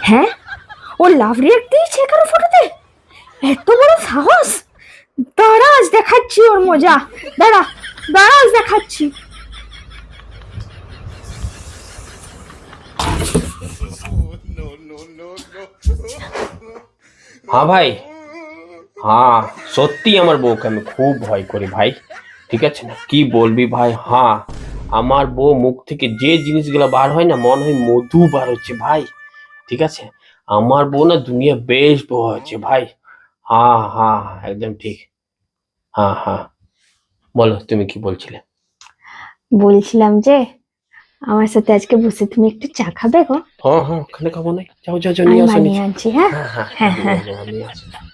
হ্যাঁ, ও love react দিয়েছে কারো ফটোতে? এত বড় সাহস! দাঁড়া, আজ দেখাচ্ছি ওর মজা। দাঁড়া দাঁড়া, আজ দেখাচ্ছি। হ্যাঁ ভাই, হ্যাঁ সত্যি আমার বউকে আমি খুব ভয় করি ভাই। ঠিক আছে না, কি বলবি ভাই। হ্যাঁ, আমার বউ মুখ থেকে যে জিনিসগুলো বার হয় না, মনে হয় মধু বার হচ্ছে ভাই। ঠিক আছে, আমার বউ না দুনিয়া বেশ বউ হচ্ছে ভাই। হ্যাঁ হ্যাঁ, একদম ঠিক। হ্যাঁ হ্যাঁ, বলো তুমি কি বলছিলে? বলছিলাম যে আমার সাথে আজকে বসে তুমি একটু চা খাবে গো? হ্যাঁ হ্যাঁ, ওখানে খাবো না, যাও যাও যাও, আমি নিয়ে আসো বানিয়ে নিচে। আনছি। হ্যাঁ হ্যাঁ হ্যাঁ, হ্যাঁ নিয়ে হ্যাঁ। আসো, নিয়ে আসো।